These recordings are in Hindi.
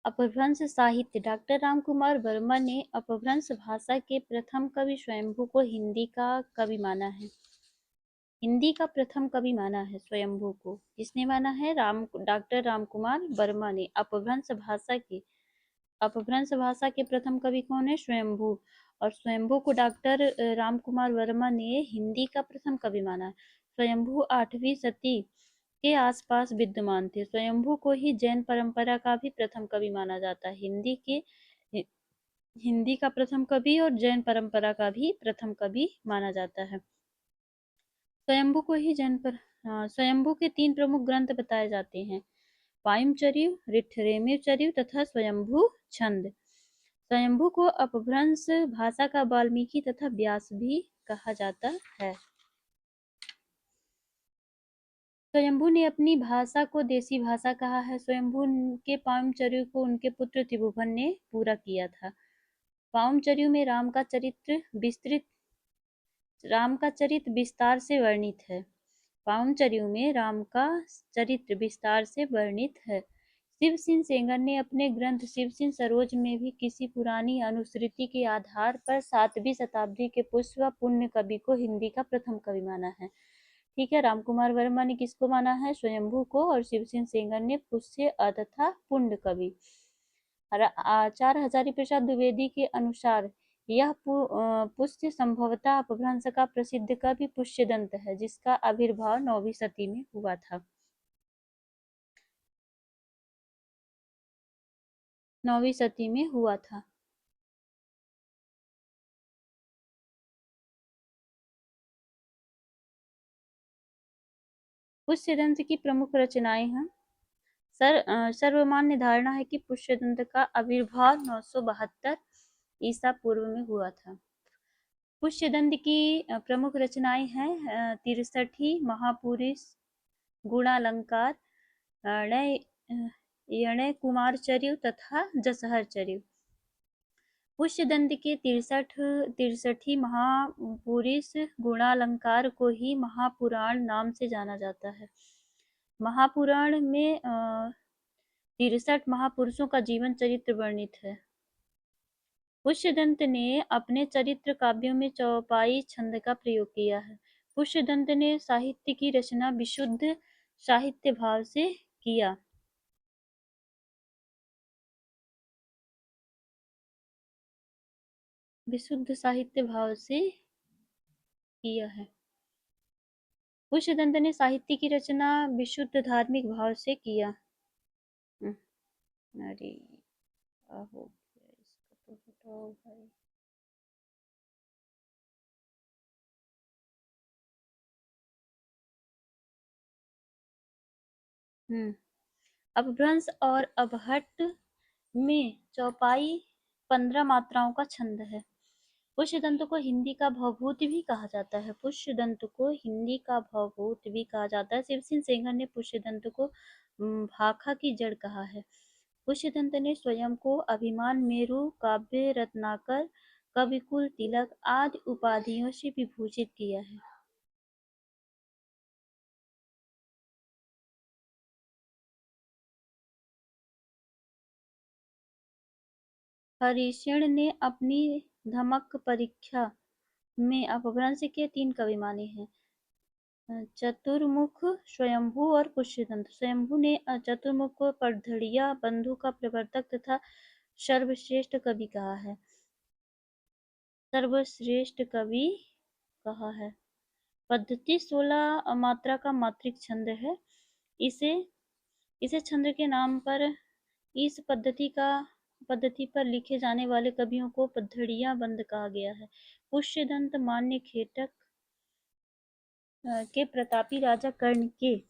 अपभ्रंश साहित्य। डॉक्टर रामकुमार वर्मा ने अपभ्रंश भाषा के प्रथम कवि स्वयंभू को हिंदी का कवि माना है। हिंदी का प्रथम कवि माना है स्वयंभू को। किसने माना है? डॉक्टर रामकुमार वर्मा ने। अपभ्रंश भाषा के प्रथम कवि कौन है? स्वयंभू। और स्वयंभू को डॉक्टर रामकुमार वर्मा ने हिंदी का प्रथम कवि माना है। स्वयंभू 8वीं सदी के आसपास विद्यमान थे। स्वयंभू को ही जैन परंपरा का भी प्रथम कवि माना जाता है। हिंदी का प्रथम कवि और जैन परंपरा का भी प्रथम कवि माना जाता है। स्वयंभू को ही स्वयंभू के 3 प्रमुख ग्रंथ बताए जाते हैं: पायमचर्य, ऋठरेम्यचर्य तथा स्वयंभू छंद। स्वयंभू को अपभ्रंश भाषा का वाल्मीकि तथा व्यास भी कहा जाता है। स्वयंभू ने अपनी भाषा को देसी भाषा कहा है। स्वयंभू के पावनचर्य को उनके पुत्र त्रिभुवन ने पूरा किया था। पावनचर्य में राम का चरित्र विस्तार से वर्णित है। पावनचर्य में राम का चरित्र विस्तार से वर्णित है। शिव सिंह सेंगर ने अपने ग्रंथ शिव सिंह सरोज में भी किसी पुरानी अनुश्रुति के आधार पर 7वीं शताब्दी के पुष्य व पुण्य कवि को हिंदी का प्रथम कवि माना है। ठीक है, रामकुमार वर्मा ने किसको माना है? स्वयंभू को। और शिव सिंह सेंगर ने पुष्य तथा पुण्य कवि। आचार्य हजारी प्रसाद द्विवेदी के अनुसार यह पुष्य संभवतः अपभ्रंश का प्रसिद्ध कवि पुष्यदंत है, जिसका आविर्भाव 9वीं सदी में हुआ था। 9वीं सदी में हुआ था। पुष्यदंत की प्रमुख रचनाएं हैं। सर्वमान्य धारणा है कि पुष्यदंत का आविर्भाव 972 ईसा पूर्व में हुआ था। पुष्यदंत की प्रमुख रचनाएं हैं 63 महापुरुष, गुणालंकार, यणय कुमारचर्य तथा जसहरचर्य। पुष्यदंत के 63 महापुरुष गुणालंकार को ही महापुराण नाम से जाना जाता है। महापुराण में 63 महापुरुषों का जीवन चरित्र वर्णित है। पुष्यदंत ने अपने चरित्र काव्यों में चौपाई छंद का प्रयोग किया है। पुष्यदंत ने साहित्य की रचना विशुद्ध साहित्य भाव से किया। विशुद्ध साहित्य भाव से किया है। पुष्यदंत ने साहित्य की रचना विशुद्ध धार्मिक भाव से किया। अरे क्या हो गया, इसको तो हटाओ भाई। अपभ्रंश और अपहट में चौपाई 15 मात्राओं का छंद है। पुष्यदंत को हिंदी का भवभूत भी कहा जाता है। पुष्यदंत को हिंदी का भवभूत भी कहा जाता है। शिव सिंह सेंगर ने पुष्यदंत को भाखा की जड़ कहा है। पुष्यदंत ने स्वयं को अभिमान मेरु, काव्य रत्नाकर, कविकुल तिलक आदि उपाधियों से विभूषित किया है। हरिशण ने अपनी धमक परीक्षा में अपभ्रंश के 3 कवि माने हैं: चतुर्मुख, स्वयंभू और पुष्यदंत। स्वयंभू ने चतुर्मुख को परधड़िया बंधु का प्रवर्तक तथा सर्वश्रेष्ठ कवि कहा है। पद्धति 16 मात्रा का मात्रिक छंद है। इसे छंद के नाम पर इस पद्धति पर लिखे जाने वाले कवियों को पद्धड़िया बंद कहा गया है। पुष्यदंत मान्य खेटक के प्रतापी राजा कर्ण के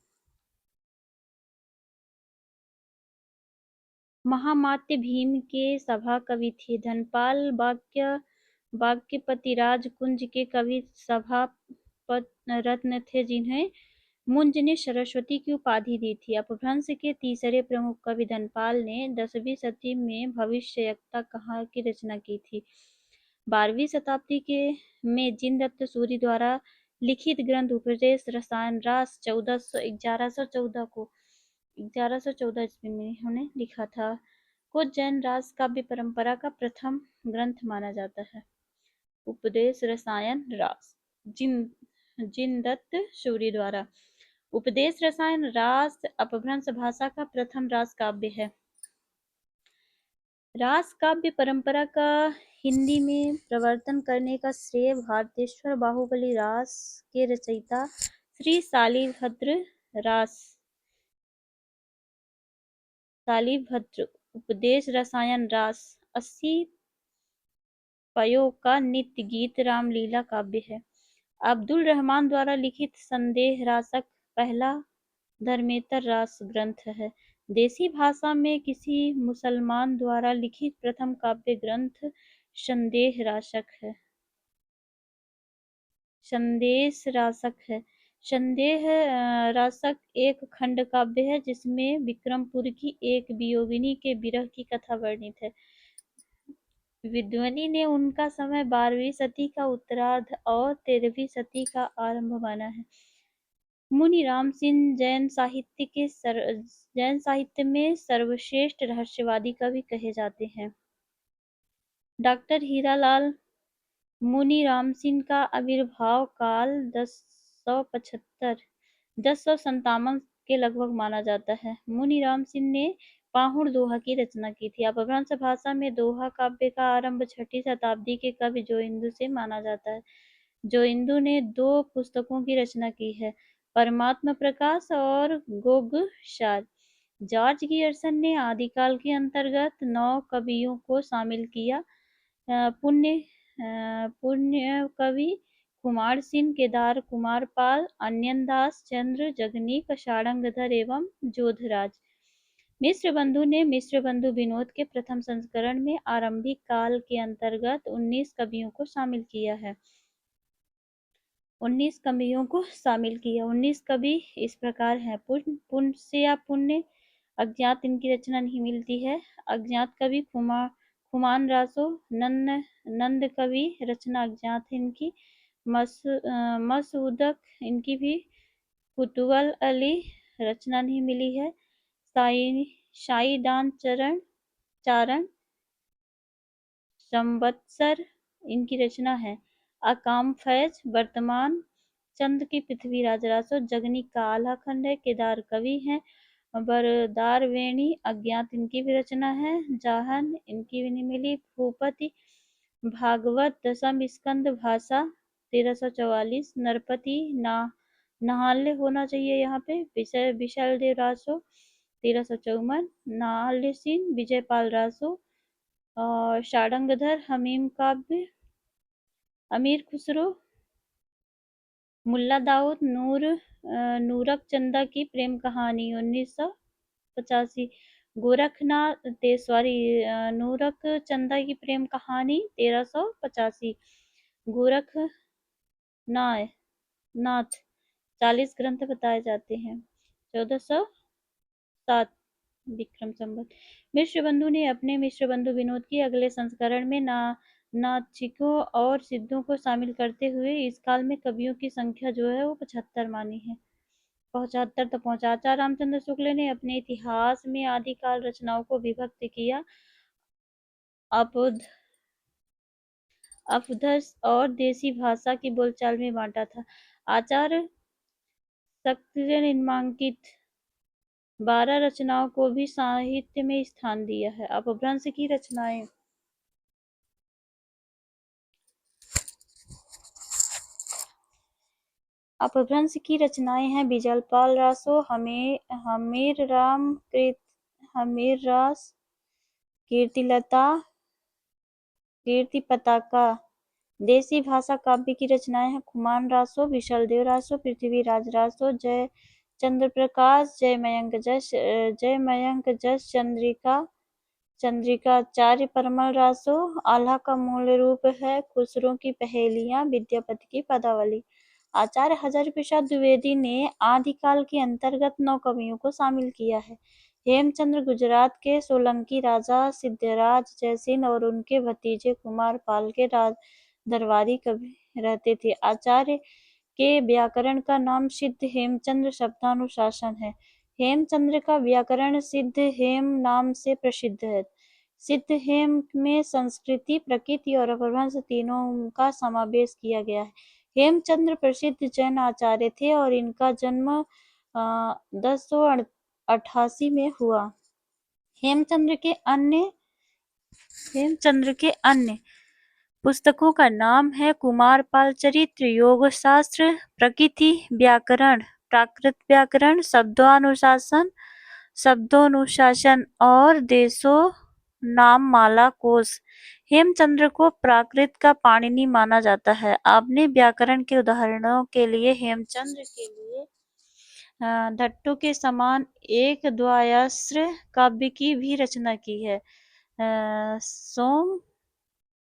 महामात्य भीम के सभा कवि थे। धनपाल वाक्यपतिराज कुंज के कवि सभा रत्न थे, जिन्हें मुंज ने सरस्वती की उपाधि दी थी। अपभ्रंश के तीसरे प्रमुख कवि धनपाल ने 10वीं सदी में भविष्यवक्ता कहा की रचना की थी। 12वीं शताब्दी में जिनदत्त सूरि द्वारा लिखित ग्रंथ उपदेश रसायन रास 1114 ईस्वी में इन्होंने लिखा था। को जैन रास काव्य परंपरा का प्रथम ग्रंथ माना जाता है। उपदेश रसायन रास जिन जिनदत्त सूरी द्वारा। उपदेश रसायन रास अपभ्रंश भाषा का प्रथम रास काव्य है। रास काव्य परंपरा का हिंदी में प्रवर्तन करने का श्रेय भारतेश्वर बाहुबली रास के रचयिता श्री शालिभद्र उपदेश रसायन रास 80 पयों का नित्य गीत रामलीला काव्य है। अब्दुल रहमान द्वारा लिखित संदेह रासक पहला धर्मेतर रास ग्रंथ है। देसी भाषा में किसी मुसलमान द्वारा लिखित प्रथम काव्य ग्रंथ संदेश रासक है। संदेह रासक एक खंड काव्य है जिसमें विक्रमपुर की एक वियोगिनी के विरह की कथा वर्णित है। विद्वनी ने उनका समय 12वीं सदी का उत्तरार्ध और 13वीं सदी का आरंभ माना है। मुनि राम सिंह जैन साहित्य में सर्वश्रेष्ठ रहस्यवादी कवि कहे जाते हैं। डॉक्टर हीरालाल मुनि राम सिंह का आविर्भाव काल 1057 के लगभग माना जाता है। मुनि राम सिंह ने पाहुड़ दोहा की रचना की थी। अपभ्रंश भाषा में दोहा काव्य का आरंभ 6वीं शताब्दी के कवि जोइंदू से माना जाता है। जोइंदू ने 2 पुस्तकों की रचना की है, परमात्मा प्रकाश और गोगशार। जॉर्ज गियर्सन ने आदिकाल के अंतर्गत 9 कवियों को शामिल किया। पुण्य कवि कुमार सिंह, केदार कुमार पाल, अन्यनदास चंद्र जगनीक, शारंगधर एवं जोधराज। मिश्र बंधु ने मिश्र बंधु विनोद के प्रथम संस्करण में आरंभिक काल के अंतर्गत 19 कवियों को शामिल किया है। 19 कवि इस प्रकार हैं। पुण्य अज्ञात इनकी रचना नहीं मिलती है। अज्ञात कवि खुमान रासो। नंद कवि रचना अज्ञात है इनकी। मसूदक इनकी भी। कुतुबल अली रचना नहीं मिली है। शाईदान चारण संवत्सर इनकी रचना है। अकाम फैज वर्तमान चंद की पृथ्वीराज रासो। जगनी का आल्हा खंड है। केदार कवि हैं। बरदार वेणी अज्ञात इनकी भी रचना है। जाहन इनकी भी नहीं मिली। भूपति भागवत दशम स्कंद भाषा 1344। नरपति नहाल्य होना चाहिए यहाँ पे। विशाल देव रासो 1354। नाल्य सिंह विजयपाल रासो। और शारंगधर हमीम काव्य अमीर खुसरो। मुल्ला दाऊद नूरक चंदा की प्रेम कहानी 1985। नूरक चंदा की प्रेम कहानी 1385। गोरखनाथ 40 ग्रंथ बताए जाते हैं। 1407 विक्रम संवत। मिश्र बंधु ने अपने मिश्र बंधु विनोद की अगले संस्करण में नाचिकों और सिद्धों को शामिल करते हुए इस काल में कवियों की संख्या जो है वो 75 मानी है। 75 तो पहुंचा। आचार्य रामचंद्र शुक्ल ने अपने इतिहास में आदिकाल रचनाओं को विभक्त किया। अपभ्रंश और देसी भाषा की बोलचाल में बांटा था। आचार्य शक्ति ने निम्नांकित 12 रचनाओं को भी साहित्य में स्थान दिया है। अपभ्रंश की रचनाएं हैं बिजलपाल रासो, हमीर रास, कीर्ति पताका। देसी भाषा काव्य की रचनाएं हैं खुमान रासो, विशलदेव रासो, पृथ्वीराज रासो, जय चंद्र प्रकाश, जय मयंक जस, चंद्रिकाचार्य परमल रासो। आल्हा का मूल रूप है खुसरो की पहेलियां, विद्यापति की पदावली। आचार्य हजारी प्रसाद द्विवेदी ने आदिकाल के अंतर्गत 9 कवियों को शामिल किया है। हेमचंद्र गुजरात के सोलंकी राजा सिद्धराज जयसिंह और उनके भतीजे कुमार पाल के दरबारी कवि रहते थे। आचार्य के व्याकरण का नाम सिद्ध हेमचंद्र शब्दानुशासन है। हेमचंद्र का व्याकरण सिद्ध हेम नाम से प्रसिद्ध है। सिद्ध हेम में संस्कृति, प्रकृति और अपभ्रंश तीनों का समावेश किया गया है। हेमचंद्र प्रसिद्ध जैन आचार्य थे और इनका जन्म 1088 में हुआ। हेमचंद्र के अन्य पुस्तकों का नाम है कुमारपाल चरित्र, योगशास्त्र, प्रकृति व्याकरण, प्राकृत व्याकरण, शब्दोनुशासन और देशोनाममाला कोश। हेमचंद्र को प्राकृत का पाणिनि माना जाता है। आपने व्याकरण के उदाहरणों के लिए हेमचंद्र के लिए धट्टों के समान एक द्वयास्त्र काव्य की भी रचना की है। सोम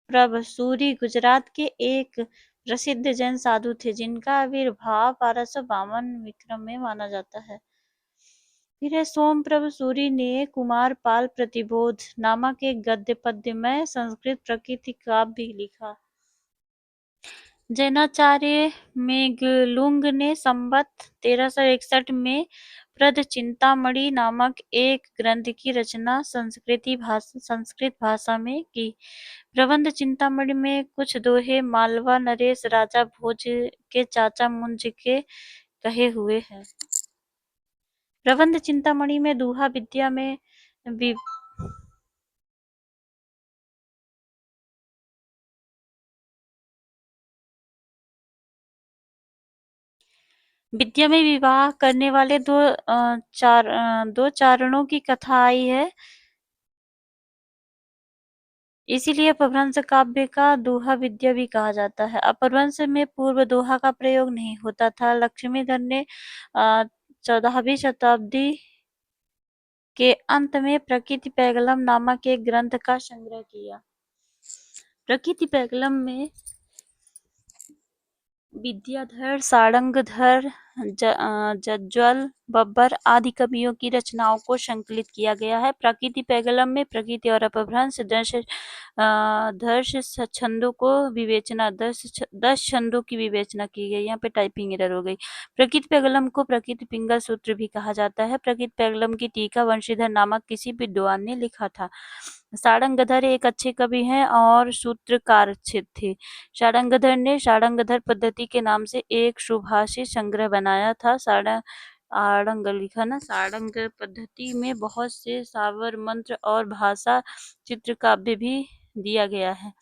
प्रभ सूरी गुजरात के एक प्रसिद्ध जैन साधु थे जिनका आविर्भाव 1252 विक्रम में माना जाता है। फिर है सोमप्रभ सूरी ने कुमारपाल प्रतिबोध नामक एक गद्य पद्यमय संस्कृत प्रकृति काव्य लिखा। जैनाचार्य मेघलुंग ने संवत 1361 में प्रदचिंतामणि नामक एक ग्रंथ की रचना संस्कृत भाषा में की। प्रबंध चिंतामणि में कुछ दोहे मालवा नरेश राजा भोज के चाचा मुंज के कहे हुए हैं। प्रबंध चिंतामणि में दूहा विद्या में विवाह करने वाले दो चारणों की कथा आई है। इसीलिए अपभ्रंश काव्य का दोहा विद्या भी कहा जाता है। अपभ्रंश में पूर्व दोहा का प्रयोग नहीं होता था। लक्ष्मीधर ने 14वीं शताब्दी के अंत में प्रकृति पैगलम नामक एक ग्रंथ का संग्रह किया। प्रकृति पैगलम में विद्याधर, सारंगधर, जज्वल, बब्बर आदि कवियों की रचनाओं को संकलित किया गया है। प्रकृति पैगलम में प्रकृति और अपभ्रंश 10 छंदों को विवेचना 10 छंदों की विवेचना की गई। यहाँ पे टाइपिंग एरर हो गई। प्रकृति पैगलम को प्रकृति पिंगल सूत्र भी कहा जाता है। प्रकृति पैगलम की टीका वंशीधर नामक किसी विद्वान ने लिखा था। सारंगधर एक अच्छे कवि हैं और सूत्रकार थे। सारंगधर ने सारंगधर पद्धति के नाम से एक सुभाषित संग्रह बनाया था। सारंग लिखा ना। सारंग पद्धति में बहुत से सावर मंत्र और भाषा चित्र काव्य भी दिया गया है।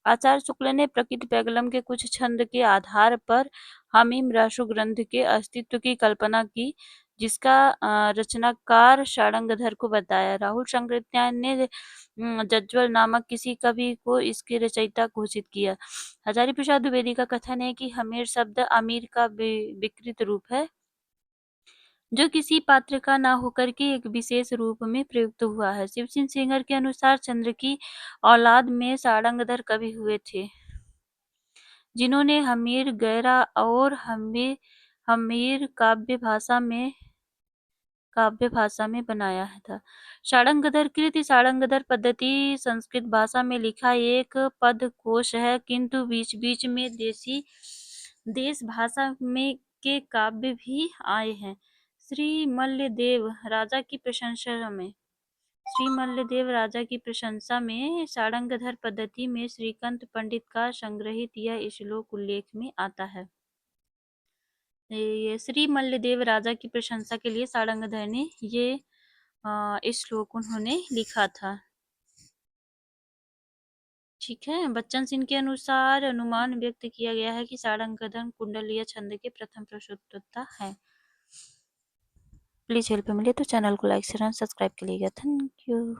आचार्य शुक्ल ने प्रकृति पैगलम के कुछ छंद के आधार पर हमीम रासु ग्रंथ के अस्तित्व की कल्पना की, जिसका रचनाकार सारंगधर को बताया। राहुल शंकरत्यायन ने जज्वल नामक किसी कवि को इसके रचयिता घोषित किया। हजारी प्रसाद द्विवेदी का कथन है कि हमीर शब्द अमीर का विकृत रूप है, जो किसी पात्र का न होकर के एक विशेष रूप में प्रयुक्त हुआ है। शिवसिंह सेंगर के अनुसार चंद्र की औलाद में सारंगधर कवि हुए थे, जिन्होंने हमीर गैरा और हमीर काव्य भाषा में बनाया था। सारंगधर कृति सारंगधर पद्धति संस्कृत भाषा में लिखा एक पदकोश है, किंतु बीच बीच में देश भाषा में के काव्य भी आए हैं। श्री मल्लदेव राजा की प्रशंसा में सारंगधर पद्धति में श्रीकांत पंडित का संग्रहित यह श्लोक उल्लेख में आता है। ये श्री मल्लदेव राजा की प्रशंसा के लिए सारंगधर ने ये श्लोक उन्होंने लिखा था। ठीक है। बच्चन सिंह के अनुसार अनुमान व्यक्त किया गया है कि सारंगधर कुंडलीय छंद के प्रथम प्रसूतोत्ता है। प्लीज हेल्प मिले तो चैनल को लाइक शेयर एंड सब्सक्राइब कीजिएगा। Thank you.